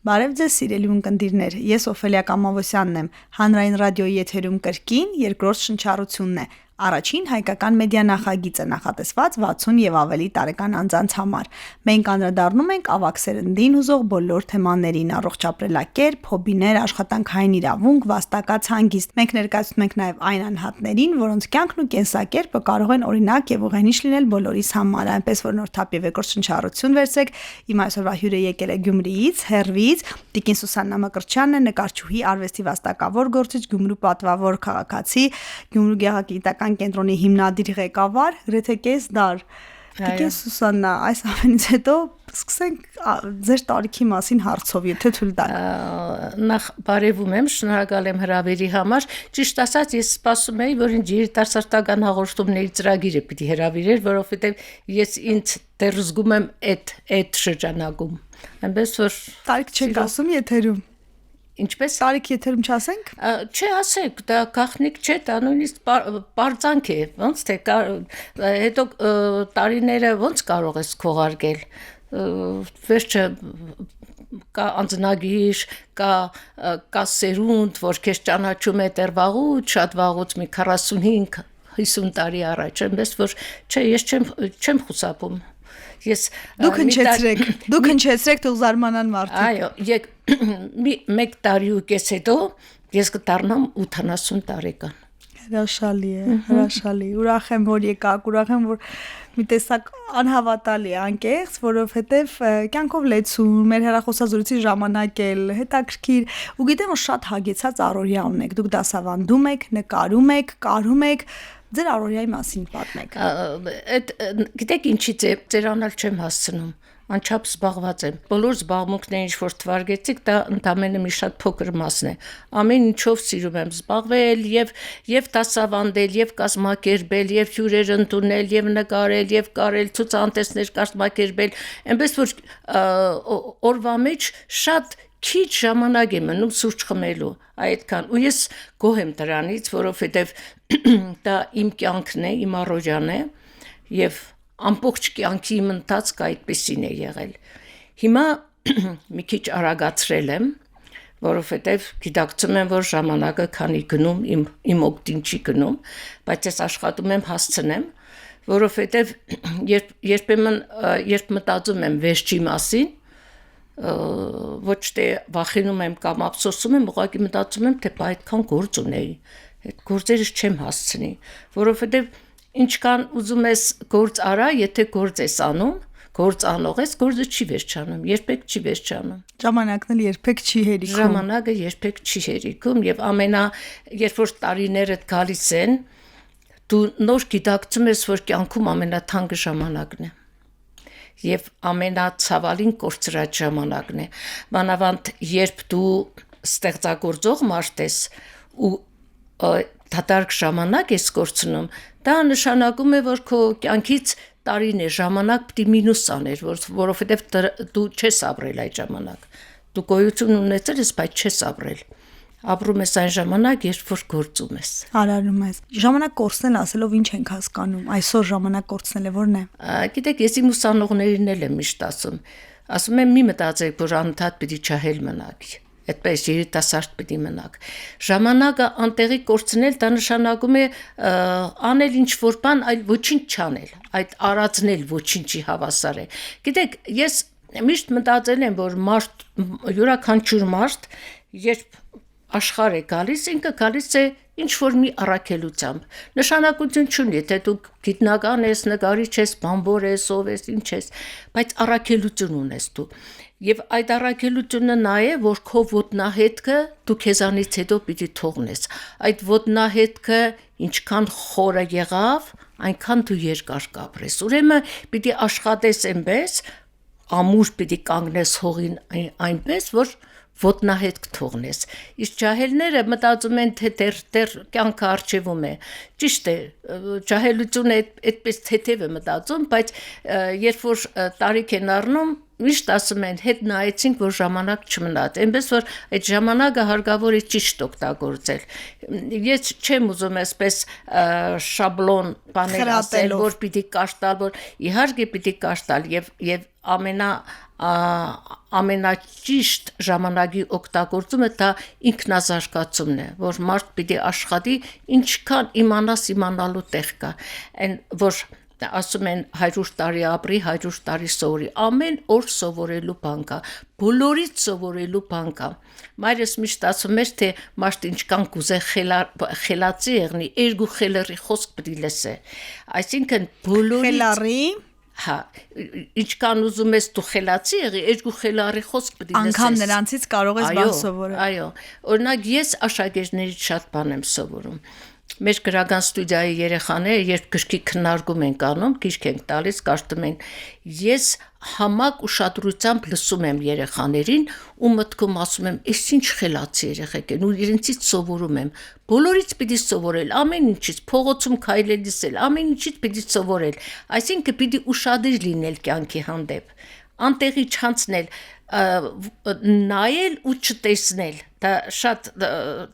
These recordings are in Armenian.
Բարև ձեզ սիրելի ունկնդիրներ, ես Օֆելիա Կամավոսյանն եմ, հանրային ռադիոյի եթերում կրկին երկրորդ շնչառությունն է, առաջին հայկական մեդիա նախագիծը նախատեսված 60 եւ ավելի տարեկան անձանց համար։ Մենք անդրադառնում ենք ավագ սերնդին հուզող բոլոր թեմաներին՝ առողջ ապրելակերպ, հոբիներ, աշխատանքային իրավունք, վաստակած հանգիստ։ Մենք ներկայացնում ենք նաեւ այն անհատներին, որոնց կյանքն ու կենսակերպը կարող են օրինակ եւ ուղենիշ լինել բոլորիս համար, այնպես որ նորթափ եւ երկրորդ շնչառություն վերցրեք։ Իմ այսօրվա հյուրը եկել է Գյումրիից, Հեռվից, Տիկին Սուսաննա Մկրտչյանն է, նկարչուհի, արվեստի վաստակավոր գործիչ, Գյումրու պատվավոր քաղաքացի, Գյումրու գեղագիտական կենտրոնի հիմնադիր ղեկավար, գրեթե կես դար։ Տիկին Սուսաննա, այս ամենից հետո սկսենք ձեր տարիքի մասին հարցով, եթե թույլ տաք։ Նախ բարևում եմ, շնորհակալ եմ հրավերի համար։ Ճիշտ ասած, ես սպասում էի, որ ինձ երիտասարդական հաղորդումների ծրագիրը պիտի հրավիրեր, որովհետև ես ինձ դեռ զգում եմ այդ շրջանակում։ Այնպես որ տարիք չեք ասում եթերում։ Ինչպես տարիք եթերում չասենք։ Չէ, ասեք, դա գաղտնիք չէ, դա նույնիսկ բարձանք է, ոնց թե հետո տարիները ոնց կարող ես քողարկել։ Վերջը կա անձնագիր, կա սերունդ, որ քեզ ճանաչում է դեռ վաղուց, շատ վաղուց մի 45-50 տարի առաջ, այնպես որ չէ, ես չեմ խուսափում։ Դուք հնչեցրեք, թող զարմանան մարդիկ։ Այո, մեկ տարի ու կես հետո ես կդառնամ 80 տարեկան։ Հրաշալի է, հրաշալի։ Ուրախ եմ, որ եկաք, ուրախ եմ, որ մի տեսակ անհավատալի անկեղծ, որովհետև կյանքով լեցուն, մեր հեռախոսազրույցի ժամանակ էլ հետաքրքիր, ու գիտեմ, որ շատ հագեցած առօրյա ունեք։ Դուք դասավանդում եք, նկարում եք, կարում եք, ձեր առօրյայի մասին պատմեք։ Գիտեք ինչից է, ծերանալ չեմ հասցնում, անչափ զբաղված եմ։ Բոլոր զբաղմունքները ինչ որ թվարկեցիք, դա ընդամենը մի շատ փոքր մասն է։ Ամեն ինչով սիրում եմ զբաղվել եւ դասավանդել, եւ կազմակերպել, եւ հյուրեր ընդունել, եւ նկարել, եւ կարել, ցուցահանդեսներ կազմակերպել, այնպես որ օրվա մեջ շատ քիչ ժամանակ է մնում սուրճ խմելու, այդքան, ու ես գոհ եմ դրանից, որովհետև դա իմ կյանքն է, իմ առօրյան է, եւ ամբողջ կյանքի իմ ընթացքը այդպեսին է եղել։ Հիմա մի քիչ արագացրել եմ, որովհետև գիտակցում եմ, որ ժամանակը քանի գնում, իմ օգտին չի գնում, բայց ես աշխատում եմ հասցնեմ, որովհետև երբ մտածում եմ վերջի մասին, ոչ թե վախենում եմ կամ ափսոսում եմ, ուղղակի մտածում եմ, թե այդքան գործ ունեի, այդ գործերս չեմ հասցնի, որովհետև ինչքան ուզում ես գործ արա, եթե գործ ես անում, գործ անող ես, գործը չի վերջանում, երբեք չի վերջանում։ Ժամանակն էլ երբեք չի հերիքում։ Ժամանակը երբեք չի հերիքում եւ երբ որ տարիներդ գալիս են, դու նոր գիտակցում ես, որ կյանքում ամենաթանկը ժամանակն է։ Եվ ամենացավալին կորցրած ժամանակն է, մանավանդ երբ դու ստեղծագործող մարդ ես ու դատարկ ժամանակ ես կորցնում, դա նշանակում է, որ քո կյանքից տարին է ժամանակ պիտի մինուս աներ, որովհետև դու չես ապրել այդ ժամանակ, դու գոյություն ունեցել ես, բայց չես ապրել, ապրում ես այն ժամանակ, երբ որ գործում ես։ Արարում ես։ Ժամանակ կորցնել ասելով ինչ ենք հասկանում, այսօր ժամանակ կորցնելը որն է։ Գիտեք, ես իմ ուսանողներին էլ եմ միշտ ասում եմ մի մտածեք, որ անընդհատ պիտի չահել մնաք, այդպես երիտասարդ պիտի մնաք։ Ժամանակը անտեղի կորցնել, դա նշանակում է անել ինչ-որ բան, այլ ոչինչ չանել, այդ արածնել ոչինչի հավասար է։ Գիտեք, ես միշտ մտածել եմ, որ յուրաքանչյուր մարդ, երբ աշխարհ է գալիս, ինքը գալիս է ինչ-որ մի առաքելությամբ։ Նշանակություն չունի, թե դու գիտնական ես, նկարիչ ես, բանվոր ես, ով ես, ինչ ես, բայց առաքելություն ունես դու։ Եվ այդ առաքելությունը նա է, որ քո ոտնահետքը դու քեզանից հետո պիտի թողնես։ Այդ ոտնահետքը ինչքան խորը եղավ, այնքան դու երկար կապրես։ Ուրեմն պիտի աշխատես այնպես, ամուր պիտի կանգնես հողին այնպես, որ ոտնահետք թողնես։ Իսկ ջահելները մտածում են, թե դեռ կյանքը առջևում է։ Ճիշտ է, ջահելությունը այդպես թեթև է մտածում, բայց երբ որ տարիք են առնում, միշտ ասում են, հետ նայեցինք, որ ժամանակ չմնաց, այնպես որ այդ ժամանակը հարկավոր է ճիշտ օգտագործել։ Ես չեմ ուզում այսպես շաբլոն բաներ ասել, որ պիտի կաշտալ, որ իհարկե պիտի կաշտալ եւ ամենաճիշտ ժամանակի օգտագործումը դա ինքնազարգացումն է, որ մարդ պիտի աշխատի, ինչքան իմանալու տեղ կա, այն որ ասում են 100 տարի ապրի, 100 տարի սովորի, ամեն օր սովորելու բան կա, բոլորից սովորելու բան կա։ Մայրս միշտ ասում էր, թե մարդ ինչքան կուզե խելացի եղնի, երկու խելերի խոսք պիտի լսե։ Այսինքն բոլորից Խելառի հա, ինչքան ուզում ես դու խելացի եղի, երկու խելարի խոսք պիտի լսես։ անգամ նրանցից կարող ես բան սովորել։ Այո, օրինակ ես աշակերտներից շատ բան եմ սովորում։ Մեր գրական ստուդիայի երեխաները, երբ գրքի քննարկում են անում, գիրք են տալիս, կարդում են, ես համակ ուշադրությամբ լսում եմ երեխաներին ու մտքում ասում եմ, «Էս ինչ խելացի երեխեք են» ու իրենցից սովորում եմ։ Բոլորից պիտի սովորել, ամեն ինչից, փողոցում քայլելիս էլ, ամեն ինչից պիտի սովորել։ Այսինքն պիտի ուշադիր լինել կյանքի հանդեպ, անտեղի չանցնել, նայել ու չտեսնել, դա շատ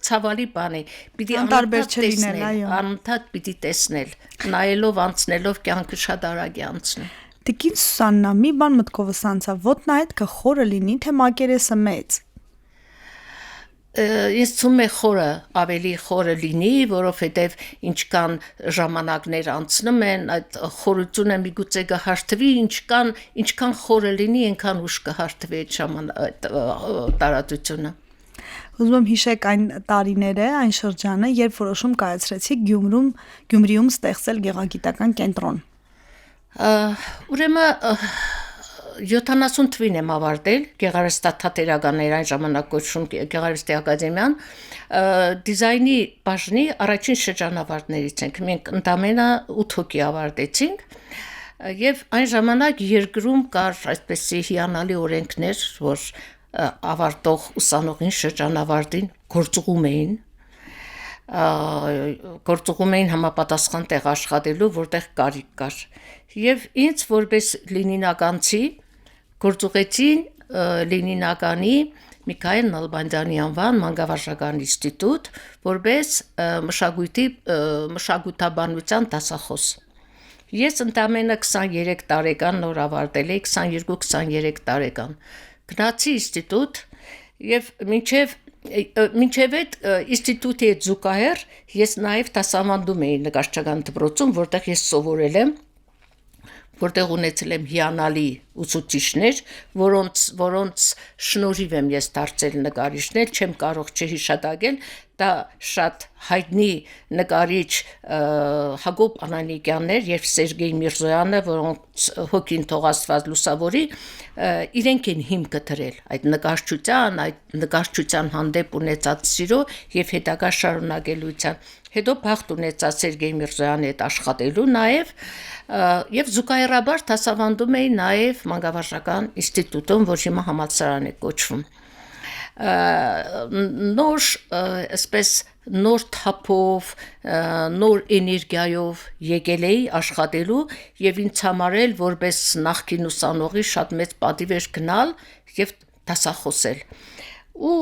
ցավալի բան է, պիտի Անտարբեր չլինել, այո։ անընդհատ պիտի տեսնել, նայելով, անցնելով կյանքը շատ արագ է անցնում։ Տիկին Սուսաննա, մի բան մտքովս անցավ, ոտնայդ կը խորը լինի, թե մակերեսը մեծ։ Ես ցում է խորը ավելի խորը լինի, որովհետև ինչքան ժամանակներ անցնում են, այդ խորությունը միգուցե կհարթվի, ինչքան խորը լինի, այնքան ուշ կհարթվի այդ տարածությունը։ Ուզում եմ հիշեք այն տարիները, այն շրջանը, երբ որոշում կայացրեցիք Գյումրիում ստեղծել գեղագիտական կենտրոն։ Ուրեմն 70 թվին եմ ավարտել գեղարվեստաթատերականներ այն ժամանակ կոչվում Գեղարվեստի ակադեմիան, դիզայնի բաժնի առաջին շրջանավարտներից ենք, մենք ընդամենը 8 հոգի ավարտեցինք եւ այն ժամանակ երկրում կար այսպեսի հիանալի օրենքներ, որ ավարտող ուսանողին շրջանավարտին գործուղում էին համապատասխան տեղ աշխատելու, որտեղ կարիք կար։ Եվ ինձ որպես լենինականցի գործուղեցին Լենինականի Միքայել Նալբանդյանի անվան մանկավարժական ինստիտուտ, որպես մշակութաբանության դասախոս։ Ես ընդամենը 23 տարեկան նոր ավարտել էի, 22-23 տարեկան։ Գնացի ինստիտուտ եւ մինչև այդ ինստիտուտի հետ զուգահեռ ես նաեւ դասավանդում էի նկարչական դպրոցում, որտեղ ես սովորել եմ, որտեղ ունեցել եմ հիանալի ուսուցիչներ, որոնց շնորհիվ եմ ես դարձել նկարիչներ, չեմ կարող չհիշատակել, դա շատ հայտնի նկարիչ Հակոբ Անանիկյանն էր եւ Սերգեյ Միրզոյանը, որոնց հոգին թող Աստված լուսավորի, իրենք են հիմքը դրել այդ նկարչության հանդեպ ունեցած սիրո եւ հետագա շարունակելիության։ Հետո բախտ ունեցա Սերգեյ Միրզոյանի հետ աշխատելու եւ զուգահեռաբար դասավանդում էի նաեւ մանկավարժական ինստիտուտում, որ հիմա համալսարան է կոչվում։ Նոր թափով, նոր էներգիայով եկել էի աշխատելու եւ ինձ համար էլ որպես նախկին ուսանողի շատ մեծ պատիվ էր գնալ եւ դասախոսել։ Ու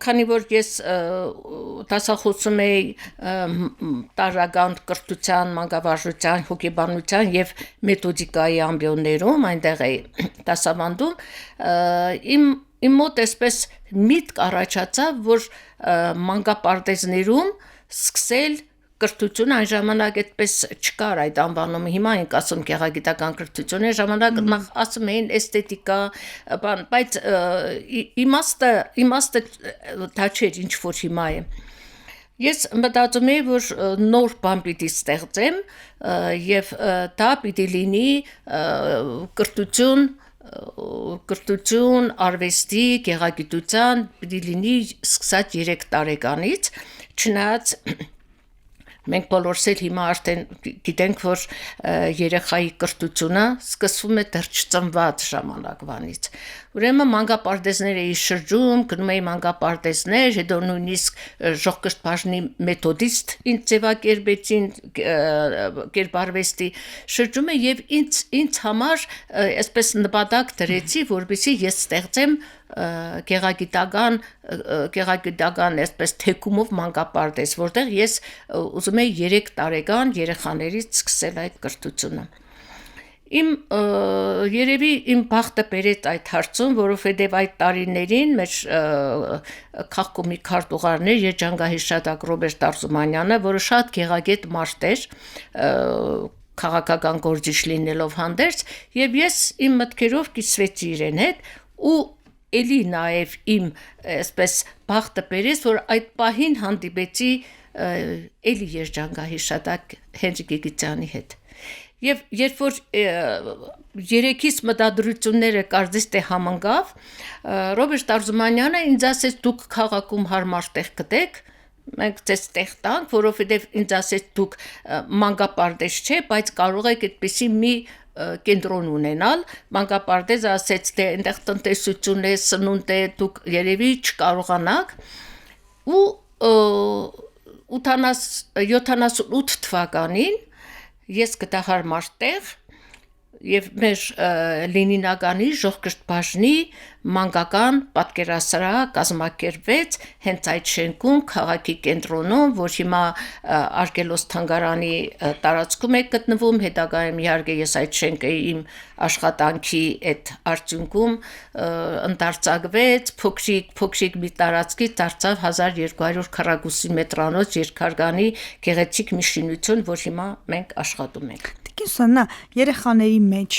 քանի որ ես դասախոսում էի տարրական կրթության, մանկավարժության, հոգեբանության եւ մեթոդիկայի ամբիոններում, այնտեղ էի դասավանդում, իմ մոտ այսպես միտք առաջացավ, որ մանկապարտեզներում սկսել կրթություն, այն ժամանակ այդպես չկար այդ անվանումը, հիմա ենք ասում գեղագիտական կրթություն, այն ժամանակ նախ ասում էին էսթետիկա, բայց իմաստը դա չէր, ինչ որ հիմա է։ Ես մտածում էի, որ նոր բան պիտի ստեղծեմ եւ դա պիտի լինի կրթություն, արվեստի, գեղագիտության, պիտի լինի սկսած 3 տարեկանից, չնայած մենք բոլորս էլ հիմա արդեն գիտենք, որ երեխայի կրթությունը սկսվում է դեռ չծնված ժամանակվանից։ Ուրեմն մանկապարտեզներ էի շրջում, գնում էի մանկապարտեզներ, հետո նույնիսկ ժողկրթբաժնի մեթոդիստ ինձ ձևակերպեցին կերպարվեստի շրջումը եւ ինձ համար այսպես նպատակ դրեցի, որպեսզի ես ստեղծեմ գեղագիտական այսպես թեկումով մանկապարտեզ, որտեղ ես ուզում եի 3 տարեկան երեխաներից սկսել այդ կրթությունը։ Իմ երևի իմ բախտը բերեց այդ հարցում, որովհետև այդ տարիներին մեր քաղաքոմի քարտուղարներ երջանկահիշատակ Ռոբերտ Արզումանյանը, որը շատ գեղագետ մարդ էր, քաղաքական գործիչ լինելով հանդերձ, եւ ես իմ մտքերով կիսվեցի իրեն հետ ու էլի նաև իմ այսպես բախտը բերեց, որ այդ պահին հանդիպեցի էլի երջանկահիշատակ Հենրիկ Գիգիթյանի հետ։ Եվ երբ որ երեքից մտադրությունները կարծես թե համընկավ, Ռոբերտ Արզումանյանը ինձ ասեց դուք քաղաքում հարմար տեղ գտեք, մենք ձեզ տեղ տանք, որովհետև ինձ ասեց դուք մանկապարտեզ չէ, բայց կարող եք այդպիսի մի կենտրոն ունենալ, մանկապարտեզը ասեց թե այնտեղ տնտեսություն է, սնունդ է, դուք երևի չկարողանաք ու 78 թվականին ես գտա հարմար տեղ եւ մեր Լենինագանի Ժողկրթ բաժնի մանկական պատկերասրահ կազմակերպվեց հենց այդ շենքում քաղաքի կենտրոնում, որ հիմա Արգելոս թանգարանի տարածքում է գտնվում, հետագայում իհարկե ես այդ շենքը իմ աշխատանքի այդ արդյունքում ընդարձակվեց, փոքրիկ մի տարածքի դարձավ 1200 քառակուսի մետրանոց երկհարկանի գեղեցիկ մի շինություն, որ հիմա մենք աշխատում ենք։ Սանա երեխաների մեջ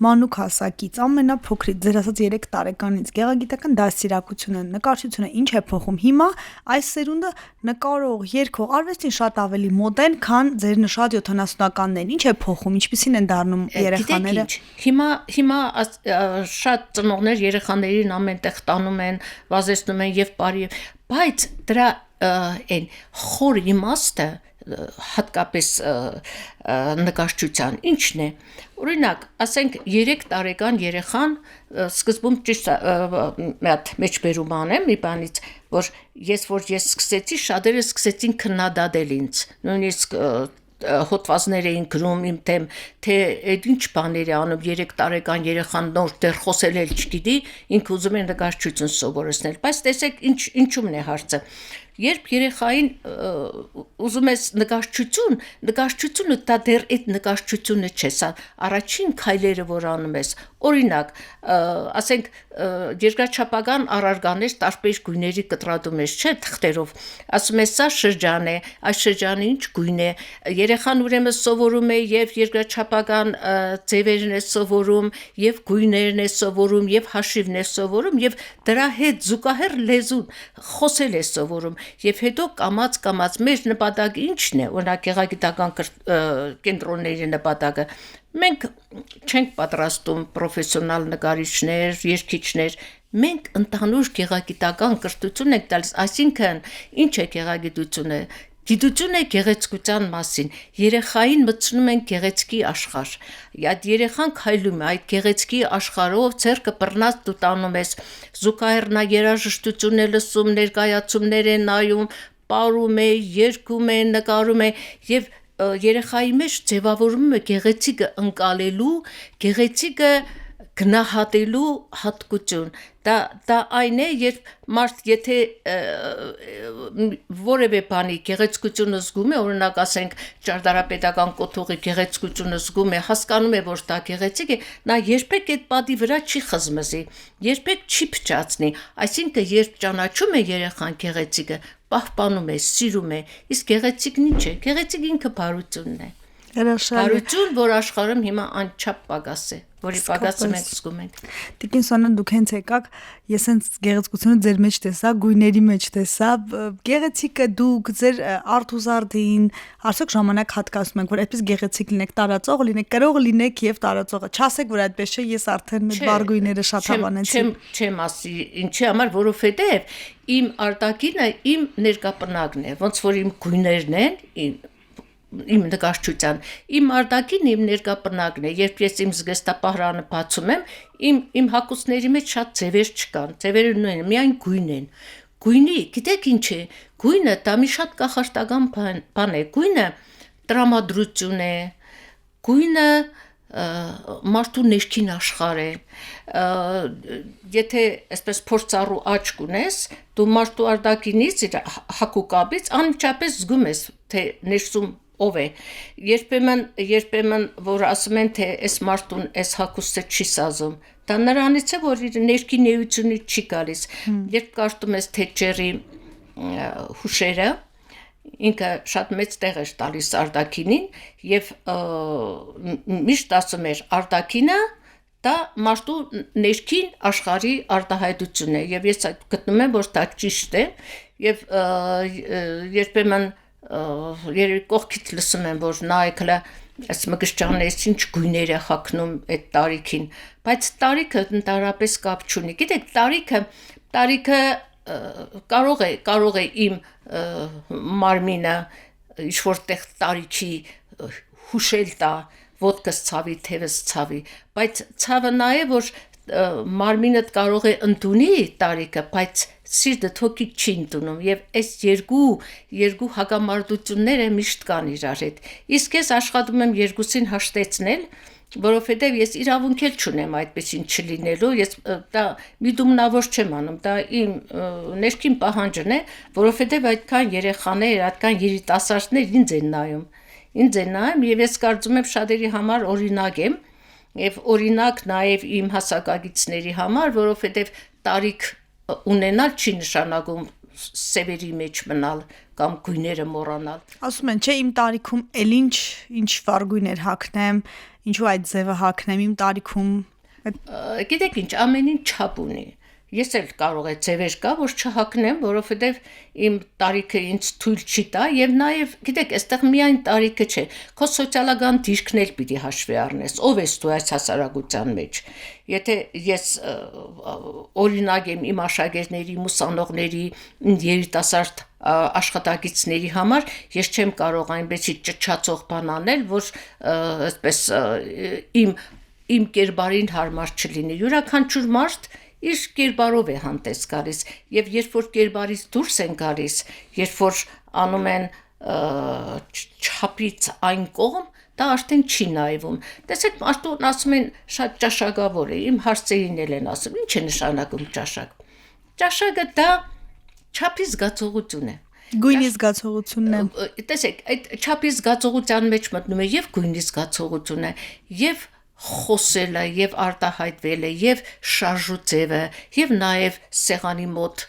մանուկ հասակից ամենափոքրից ձեր ասած 3 տարեկանից գեղագիտական դաստիարակությունը, նկարչությունը ինչ է փոխում հիմա այս սերունդը նկարող, երգող, արվեստին շատ ավելի մոտ են, քան ձեր նշած 70-ականներին, ինչ է փոխում, ինչպիսին են դառնում երեխաները։ Հիմա շատ ծնողներ երեխաներին ամենտեղ տանում են, վազեցնում են եւ բարի, բայց դրա այն խոր իմաստը հատկապես նկարչության ինչն է, օրինակ, ասենք 3 տարեկան երեխան սկզբում ճիշտ մի հատ մեջբերում անեմ մի բանից, որ ես սկսեցի, շատերը սկսեցին քննադատել ինձ, նույնիսկ հոդվածներ էին գրում իմ թեմ, թե այդ ինչ բաներ է անում 3 տարեկան երեխան նոր դեռ խոսել էլ չգիտի, ինքը ուզում է նկարչություն սովորեցնել, բայց տեսեք ինչումն է հարցը։ Երբ երեխային ուզում ես նկարչությունը դա դեռ այդ նկարչությունը չէ, սա առաջին քայլերը որ անում ես, օրինակ, ասենք երկրաչափական առարկաներ տարբեր գույների կտրատում ես, չէ, թղթերով, ասում ես սա շրջան է, այս շրջանը ինչ գույն է, երեխան ուրեմն սովորում է եւ երկրաչափական ձևերն է սովորում, եւ գույներն է սովորում, եւ հաշիվն է սովորում, եւ դրա հետ զուգահեռ լեզուն խոսել է սովորում։ Եվ հետո կամած մեր նպատակը ինչն է, օրինակ գեղագիտական կենտրոնների նպատակը, մենք չենք պատրաստում պրոֆեսիոնալ նկարիչներ, երգիչներ, մենք ընդհանուր գեղագիտական կրթություն ենք տալիս, այսինքն ինչ է գեղագիտությունը, գիտություն է գեղեցկության մասին, երեխային մտցնում են գեղեցկի աշխարհ, այդ երեխան քայլում է այդ գեղեցկի աշխարհով, ձեռքը բռնած դու տանում ես, զուգահեռ նա երաժշտություն է լսում, ներկայացումներ է նայում, պարում է, երգում է, նկարում է եւ երեխայի մեջ ձևավորվում է գեղեցիկը ընկալելու, գեղեցիկը գնահատելու հատկություն, դա այն է, երբ մարդ եթե որևէ բանի գեղեցկությունը զգում է, օրինակ ասենք ճարտարապետական կոթողի գեղեցկությունը զգում է, հասկանում է, որ դա գեղեցիկ է, նա երբեք այդ պատի վրա չի խզմզի, երբեք չի փչացնի, այսինքն երբ ճանաչում է երեխան գեղեցիկը, պահպանում է, սիրում է, իսկ գեղեցիկն ինչ է, գեղեցիկ ինքը բարությունն է, բարություն, որ աշխարհում հիմա անչափ պակաս է, որի պակասը մենք զգում ենք։ Տիկին Սոնա, դուք հենց եկաք, ես հենց գեղեցկությունը ձեր մեջ տեսա, գույների մեջ տեսա, գեղեցիկը դուք ձեր արթուզարդին, արդյոք ժամանակ հատկացնում եք, որ այդպես գեղեցիկ լինեք, տարածող լինեք, կրող լինեք եւ տարածողը։ Չասեք, որ այդպես չէ, ես արդեն այդ բար գույները շատ հավանեցի։ Չեմ ասի, ինչի համար, որովհետեւ իմ արտակինը իմ ներկապնակն է, ոնց որ իմ գույներն են, իմ նկարչության, իմ արտակին իմ ներկապնակն է, երբ ես իմ զգեստապահարանը բացում եմ, իմ հագուստների մեջ շատ ձևեր չկան, ձևերը նույնն են, միայն գույն են, գույնի, գիտեք ինչ է, գույնը դա մի շատ կախարդական բան է, գույնը տրամադրություն է, գույնը մարդու ներքին աշխարհ է, եթե այսպես փորձառու աչք ունես, դու մարդու արտակինից իր հագուկապից անմիջապես զգում ես, թե ներսում ով է։ Երբեմն որ ասում են թե այս մարդուն այս հագուստը չի սազում, դա նրանից է, որ իր ներքին էությունից չի գալիս։ Երբ կարդում ես Թետչերի հուշերը, ինքը շատ մեծ տեղ էր տալիս արտաքինին եւ միշտ ասում էր արտաքինը դա մարդու ներքին աշխարհի արտահայտությունն է եւ ես գտնում եմ որ դա ճիշտ է եւ երբեմն կողքից լսում եմ որ նայքլը այս մգշճանն էս ինչ գույներ է հագնում այդ տարիքին բայց տարիքը ընդհանրապես կապ չունի գիտեք տարիքը կարող է իմ մարմինը ինչ որտեղ տարիքի հուշել տա ոտքս ցավի, թևս ցավի, բայց ցավը նա է, որ մարմինդ կարող է ընդունի տարիքը, բայց սիրտը թոքիկ չի ընդունում եւ այս երկու հակամարտությունները միշտ կան իրար հետ։ Իսկ ես աշխատում եմ երկուսին հաշտեցնել, որովհետեւ ես իրավունք էլ չունեմ այդպեսին չլինելու, ես դա միդումնավոր չեմ անում, դա իմ ներքին պահանջն է, որովհետեւ այդքան երեխաներ, այդքան երիտասարդներ ինձ են նայում։ Ինձ են նայում եւ ես կարծում եմ շատերի համար օրինակ եմ եւ օրինակ նաեւ իմ հասակագիցների համար, որովհետեւ տարիք ունենալ չի նշանակում սևերի մեջ մնալ կամ գույները մոռանալ։ Ասում են, չէ, իմ տարիքում էլ ինչ վարգույներ հագնեմ, ինչու այդ ձևը հագնեմ, իմ տարիքում գիտեք ինչ, ամեն ինչ չափ ունի։ Ես էլ կարող է ձևեր կա, որ չհագնեմ, որովհետև իմ տարիքը ինձ թույլ չի տա եւ նաեւ գիտեք, այստեղ միայն տարիքը չէ, քո սոցիալական դիրքն էլ պիտի հաշվի առնես, ով ես դու այս հասարակության մեջ։ Եթե ես օրինակ եմ իմ աշակերտների, ուսանողների, երիտասարդ աշխատակիցների համար, ես չեմ կարող այնպեսի ճչացող բան անել, որ այսպես իմ կերպարին հարմար չլինի։ Յուրաքանչյուր մարդ իր կերպարով է հանդես գալիս եւ երբ որ կերպարից դուրս են գալիս, երբ որ անում են չափից այն կողմ, դա արդեն չի նայվում։ Տեսեք, մարդուն ասում են շատ ճաշակավոր է, իմ հարցերին են ասում, ինչ է նշանակում ճաշակ։ Ճաշակը դա չափի զգացողություն է։ Գույնի զգացողությունն է։ Տեսեք, այդ չափի զգացողության մեջ մտնում է եւ գույնի զգացողությունը, եւ խոսելը եւ արտահայտվելը եւ շարժուձևը եւ նաեւ սեղանի մոտ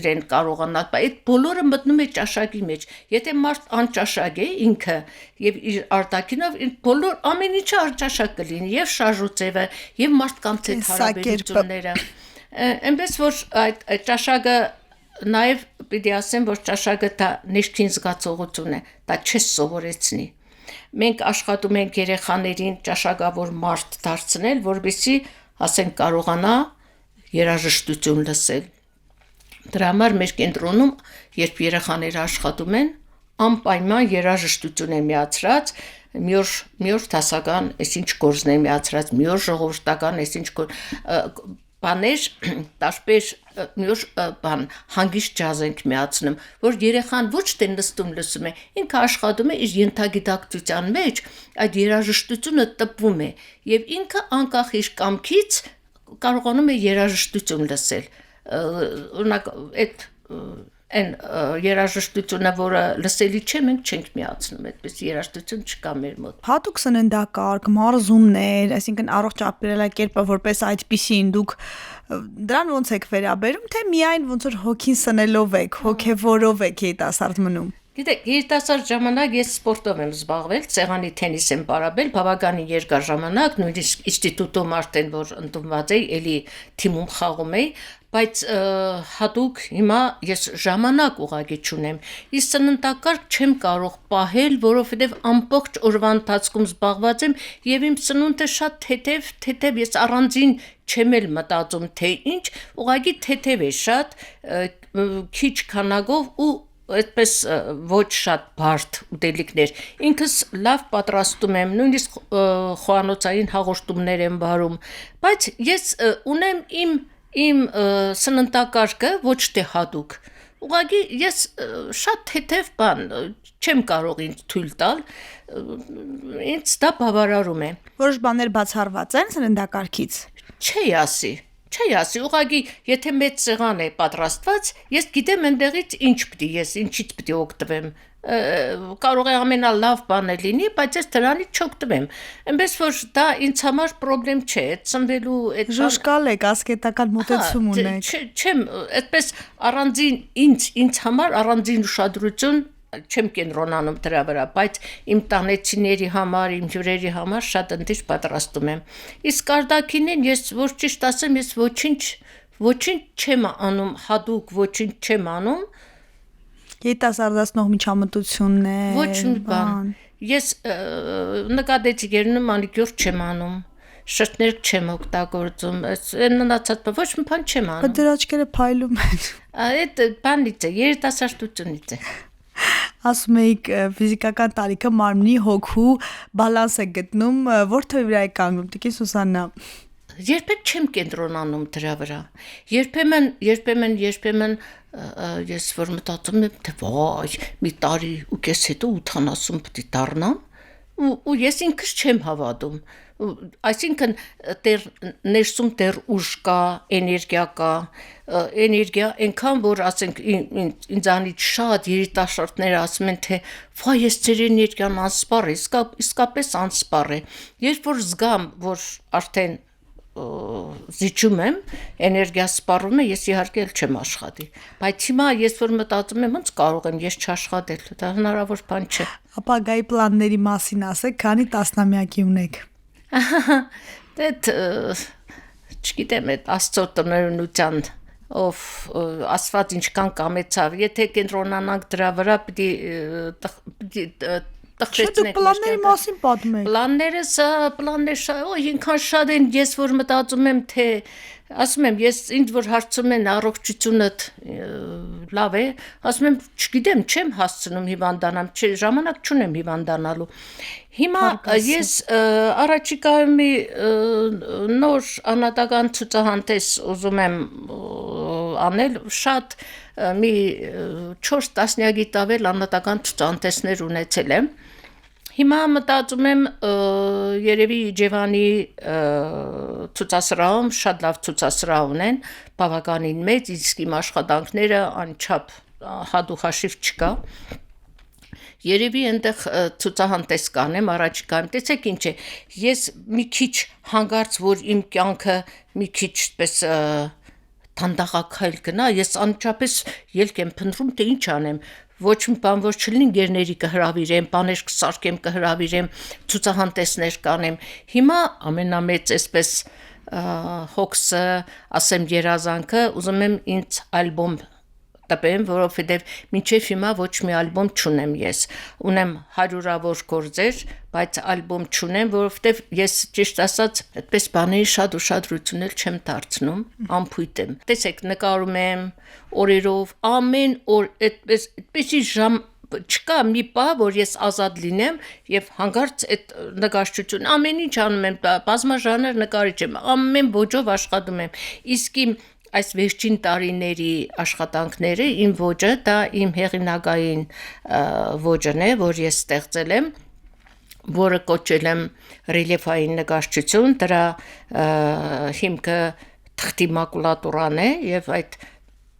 իրեն կարողանալ այդ բոլորը մտնում է ճաշակի մեջ եթե մարդ անճաշակ է ինքը եւ իր արտաքինով բոլոր ամեն ինչը անճաշակ կլինի եւ շարժուձևը եւ մարդկանց հետ հարաբերությունները այնպես որ այդ ճաշակը նաեւ պիտի ասեմ որ ճաշակը դա ներքին զգացողություն է դա չես սովորեցնի Մենք աշխատում ենք երեխաներին ճաշակավոր մարդ դարձնել, որպեսզի ասենք կարողանա երաժշտություն լսել։ Դրա համար մեր կենտրոնում, երբ երեխաները աշխատում են, անպայման երաժշտություն է միացրած, մի օր դասական, այսինչ գործն է միացրած, մի օր ժողովրդական, այսինչ բաներ, տարբեր մի օր բան հանգիստ ջազ ենք միացնում, որ երեխան ոչ թե նստում լսում է, ինքը աշխատում է իր ենթագիտակցության մեջ, այդ երաժշտությունը տպվում է եւ ինքը անկախ իր կամքից կարողանում է երաժշտություն լսել։ Օրինակ այդ այն երաժշտությունը, որը լսելի չէ, մենք չենք միացնում, այդպես երաժշտություն չկա մեր մոտ։ Հատուկ սննդակարգ, մարզումներ, այսինքն առողջ ապրելակերպը որպես այդպիսին դուք դրան ոնց եք վերաբերում, թե միայն ոնց որ հոգին սնելով եք, հոգևորով եք երիտասարդ մնում։ Գիտեք, երիտասարդ ժամանակ ես սպորտով եմ զբաղվել, սեղանի թենիս եմ պարապել, բավականին երկար ժամանակ, նույնիսկ ինստիտուտում արդեն որ ընդունված էի, էլի թիմում խաղում էի, բայց հատուկ հիմա ես ժամանակ ուղղակի չունեմ։ Իսկ սննդակարգ չեմ կարող պահել, որովհետև ամբողջ օրվա ընթացքում զբաղված եմ եւ իմ սնունդը շատ թեթև ես առանձին չեմ էլ մտածում թե ինչ, ուղղակի թեթև է շատ, քիչ քանակով ու այդպես ոչ շատ բարդ ուտելիքներ։ Ինքս լավ պատրաստում եմ, նույնիսկ խոհանոցային հաղորդումներ եմ վարում, բայց ես ունեմ իմ սննդակարգը ոչ թե հատուկ։ Ուղղակի ես շատ թեթև բան չեմ կարող ինձ թույլ տալ, ինձ դա բավարարում է։ Որոշ բաներ բացառված են սննդակարգից։ Չի ասի, ուղղակի եթե մեծ սեղան է պատրաստված, ես գիտեմ այնտեղից ինչից պիտի օգտվեմ, կարող է ամենալավ բանը լինի, բայց ես դրանից չօգտվեմ։ Այնպես որ դա ինձ համար խնդրեմ չէ, այդ ծնվելու այդ Ժուժկալ եք, ասկետական մոտեցում ունեք։ Չեմ, այդպես առանձին ինձ համար առանձին ուշադրություն չեմ կենտրոնանում դրա վրա, բայց իմ տանեցիների համար, իմ հյուրերի համար շատ ընտիր պատրաստում եմ։ Իսկ արդակինին ես որ ճիշտ ասեմ, ես ոչինչ չեմ անում, հատուկ ոչինչ չեմ անում։ Երիտասարդացնող միջամտությունն է։ Ոչ մի բան։ Ես նկատեցի երնում մանիկյուր չեմ անում, շրթներ չեմ օգտագործում, այն մնացած ոչ մի բան չեմ անում։ Բայց դրա աչքերը փայլում են։ Այդ բանից է, երիտասարդությունից է։ Ասում եք ֆիզիկական տարիքը մարմնի հոգու բալանս է գտնում, որտեղ վրա է կանգնում, Տիկին Սուսաննա։ Երբեք չեմ կենտրոնանում դրա վրա։ Երբեմն ես որ մտածում եմ, թե վայ, մի տարի ու կես հետո 80 պետք է դառնամ, ու ես ինքս չեմ հավատում։ Այսինքն ներսում դեռ ուժ կա, էներգիա այնքան որ ասենք ինձանից շատ երիտասարդներ ասում են թե վայ ես ձեր էներգիան անսպառ է, իսկապես անսպառ է։ Երբ որ զգամ որ արդեն զիջում եմ, էներգիա սպառում է, ես իհարկե չեմ աշխատի։ Բայց հիմա ես որ մտածում եմ, ոնց կարող եմ ես չաշխատել, դա հնարավոր բան չէ։ Ապագայի պլանների մասին ասեք, քանի տասնամյակի ունեք։ Չգիտեմ, այդ Աստծո տնօրինության ով Աստված ինչքան կամեցավ, եթե կենտրոնանանք դրա վրա պիտի Չէ, պլանների մասին պատմեք։ Պլանները ինքան շատ են, ես որ մտածում եմ, թե ասում եմ, ինձ որ հարցում են առողջությունդ լավ է, ասում եմ, չգիտեմ, չեմ հասցնում հիվանդանամ, ժամանակ չունեմ հիվանդանալու։ Հիմա ես առաջիկայում մի նոր անհատական ցուցահանդես ուզում եմ անել, շատ մի 4 տասնյակի տավել անհատական ցուցահանդեսներ ունեցել եմ։ Հիմա մտածում եմ երևի Իջևանի ցուցասրահում շատ լավ ցուցասրահ ունեն, բավականին մեծ, իսկ իմ աշխատանքները անչափ հադուխաշիվ չկա։ Երևի այնտեղ ցուցահանդես կանեմ առաջիկայում։ Տեսեք ինչ է, ես մի քիչ հանգարց որ իմ կյանքը մի քիչ պես դանդաղակայել գնա, ես անչափես ելք եմ փնտրում, թե ինչ անեմ։ Ոչ մի բան որ չլինի գերների կհրավիրեմ, բաներ կսարքեմ, կհրավիրեմ, ցուցահանդեսներ կանեմ։ Հիմա ամենամեծ այսպես հոգսը, ասեմ երազանքը, ուզում եմ ինձ ալբոմ տպեմ, որովհետև մինչև հիմա ոչ մի ալբոմ չունեմ ես։ Ունեմ հարյուրավոր գործեր, բայց ալբոմ չունեմ, որովհետև ես ճիշտ ասած այդպես բաների շատ ուշադրություն չեմ դարձնում, անփույթ եմ։ Տեսեք, նկարում եմ օրերով, ամեն օր այդպեսի ժամ չկա մի պահ, որ ես ազատ լինեմ եւ հանգարց այդ նկարչություն ամեն ինչ անում եմ, բազմաժանր նկարիչ եմ, ամեն ոճով աշխատում եմ։ Իսկ իմ այս վերջին տարիների աշխատանքները իմ ոճը դա իմ հեղինակային ոճն է, որ ես ստեղծել եմ, որը կոչել եմ ռելիեֆային նկարչություն, դրա հիմքը թղթի մակուլատուրան է եւ այդ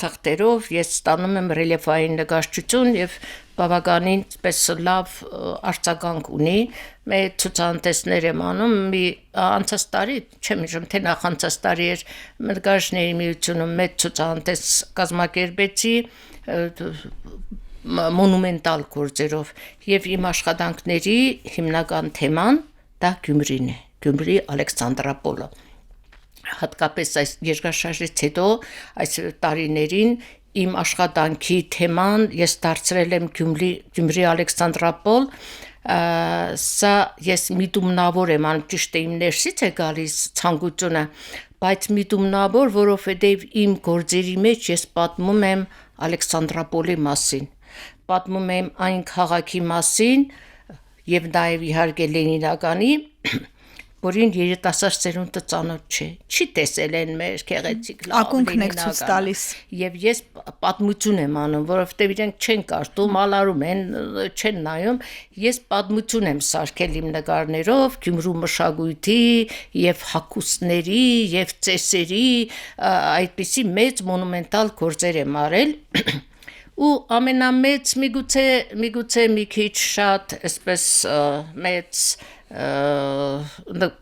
թղթերով ես ստանում եմ ռելիեֆային նկարչություն եւ բավականին պես լավ արձագանք ունի։ Մեր ցուցահանդեսներ եմ անում, մի անցած տարի, չեմ հիշում, թե նախանցած տարի էր նկարիչների միությունում մեծ ցուցահանդես կազմակերպեցի մոնումենտալ գործերով եւ իմ աշխատանքների հիմնական թեման դա Գյումրին է, Գյումրի Ալեքսանդրապոլը։ Հատկապես այս երկրաշարժից հետո այս տարիներին իմ աշխատանքի թեման ես դարձրել եմ Գյումրի Ալեքսանդրապոլ, սա ես միտումնավոր եմ, ճիշտ է իմ ներսից է գալիս ցանկությունը, բայց միտումնավոր, որովհետև իմ գործերի մեջ ես պատմում եմ Ալեքսանդրապոլի մասին, պատմում եմ այն քաղաքի մասին եւ նաև իհարկե Լենինականի, որին երիտասարդ սերունդը ծանոթ չէ, չի տեսել են մեր գեղեցիկ լավ ակունքն եք ցույց տալիս։ Եվ ես պատմություն եմ անում, որովհետև իրենք չեն կարդում, ալարում են, չեն նայում, ես պատմություն եմ սարքել իմ նկարներով, Գյումրու մշակույթի եւ հագուստների եւ ծեսերի, այդպիսի մեծ մոնումենտալ գործեր եմ արել։ ու ամենամեծ միգուցե մի քիչ շատ այսպես մեծ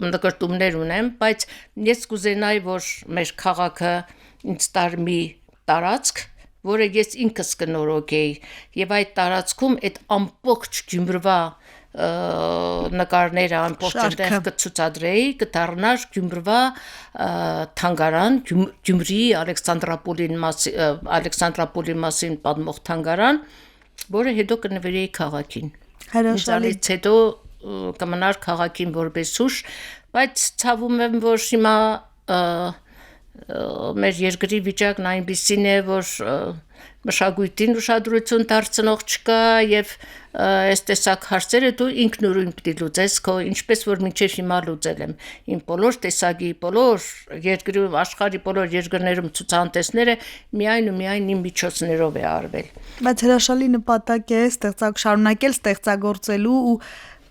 նկարտումներ ունեմ, բայց ես կուզենայի, որ մեր քաղաքը ինձ տար մի տարածք, որը ես ինքս կնորոգեի, եւ այդ տարածքում այդ ամբողջ Գյումրվա նկարները ամբողջ այնտեղ կցուցադրեի, կդառնար Գյումրվա թանգարան, Գյումրի Ալեքսանդրապոլի մասին պատմող թանգարան, որը հետո կնվիրեի քաղաքին։ Հրաշալից հետո կմնար քաղաքին որպես հուշ, բայց ցավում եմ, որ հիմա մեր երկրի վիճակն այնպիսին է, որ մշակույթին ուշադրություն դարձնող չկա եւ այս տեսակ հարցերը դու ինքնուրույն պիտի լուծես քո, ինչպես որ մինչեւ հիմա լուծել եմ իմ բոլոր տեսակի բոլոր երկրի աշխարհի բոլոր երկրներում ցուցանտեսները միայն ու միայն իմ միջոցներով է արվել։ Բայց հրաշալի նպատակ է շարունակել ստեղծագործելու ու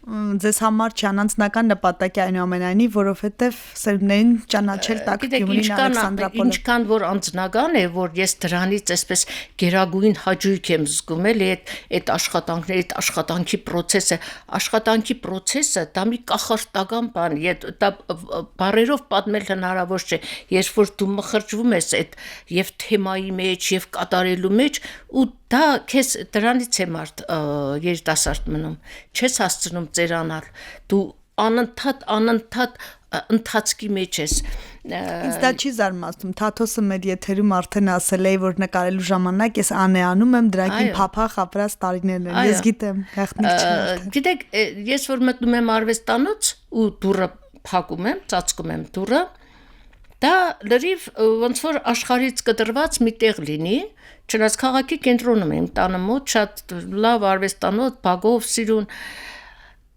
ձեզ համար չանանցնական նպատակ է այնուամենայնիվ, որովհետև սերունդներին ճանաչել տակ Գյումրին Ալեքսանդրապոլը։ Ինչքան որ անձնական է, որ ես դրանից այսպես գերագույն հաճույք եմ զգում, էլի այդ աշխատանքի process-ը, դա մի կախարդական բան է, դա բառերով պատմել հնարավոր չէ, երբ որ դու մխրճվում ես այդ եւ թեմայի մեջ եւ կատարելու մեջ ու դա քեզ դրանից է մարդ երիտասարդ մնում, չես հասցնում ծերանալ, դու անընդհատ ընթացքի մեջ ես։ Ինձ դա չի զարմացնում, Թաթոսը մեր եթերում արդեն ասել է, որ նկարելու ժամանակ ես անեանում եմ դրակին փափախ ապրած տարիներն են, ես գիտեմ, գաղտնիք չեմ։ Գիտեք, ես որ մտնում եմ արվեստանոց ու դուռը փակում եմ, ծածկում եմ դուռը, դա լրիվ ոնց որ աշխարհից կտրված մի տեղ լինի, չնայած քաղաքի կենտրոնում եմ, տանը մոտ շատ լավ արվեստանոց, բագով, սիրուն,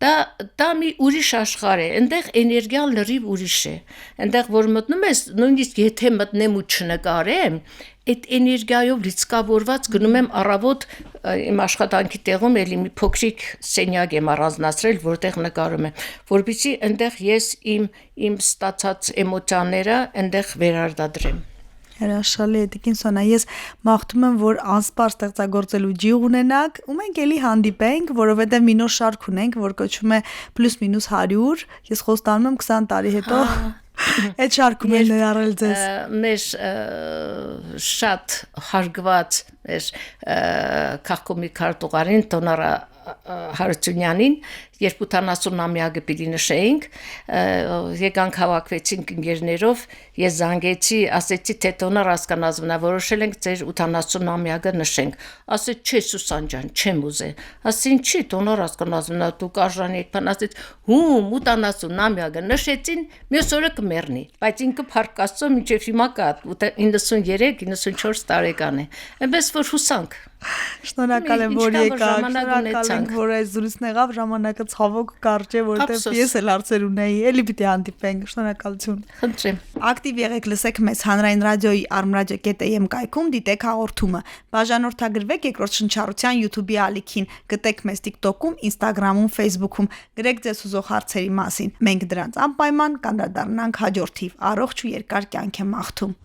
դա մի ուրիշ աշխարհ է, այնտեղ էներգիան լրիվ ուրիշ է, այնտեղ որ մտնում ես, նույնիսկ եթե մտնեմ ու չնկարեմ, այդ էներգիայով լիցքավորված գնում եմ առավոտ իմ աշխատանքի տեղում էլի մի փոքրիկ սենյակ եմ առանձնացրել, որտեղ նկարում եմ, որպեսզի այնտեղ ես իմ ստացած էմոցիաները այնտեղ վերարտադրեմ։ Հրաշալի է, Տիկին Սոնա, ես մաղթում եմ, որ անսպար ստեղծագործելու ջիղ ունենաք, ու մենք էլի հանդիպենք, որովհետև մի նոր շարք ունենք, որ կոչվում է +/- 100, ես խոստանում եմ 20 տարի հետո այդ շարքում էլ ներառել ձեզ։ Մեր շատ հարգված մեր քաղաքոմի քարտուղարին Տոնարա Հարությունյանին, երբ 80-ամյակը պիտի նշեինք, եկանք հավաքվեցինք ընկերներով, ես զանգեցի, ասեցի, թե Տոնար հասկանազմնա, որոշել ենք ձեր 80-ամյակը նշենք, ասեց, չէ Սուսան ջան, չեմ ուզե, ասեցին, չի Տոնար հասկանազմնա, դու կարժանի եք բան, ասեց, 80-ամյակը նշեցին, մյուս օրը կմեռնի, բայց ինքը փառք Աստծո մինչև հիմա կա, 93-94 տարեկան է, այնպես որ հուսանք։ Շնորհակալ եմ, որ եկաք, շնորհակալ եմ, որ այս զրույցն եղավ, ժամանակը ցավոք կարճ է, որտեղ ես էլ հարցեր ունեի, էլի պիտի հանդիպենք, շնորհակալություն։ Խնդրեմ։ Ակտիվ եղեք, լսեք մեզ Հանրային ռադիոյի armradio.am կայքում, դիտեք հաղորդումը։ Բաժանորդագրվեք Երկրորդ շնչառության YouTube-ի ալիքին, գտեք մեզ TikTok-ում, Instagram-ում, Facebook-ում, գրեք ձեզ ուզող հարցերի մասին։ Մենք դրանց անպայման կանդրադառնանք հաջորդիվ։ Առողջ ու երկար կյանք եմ մաղթում։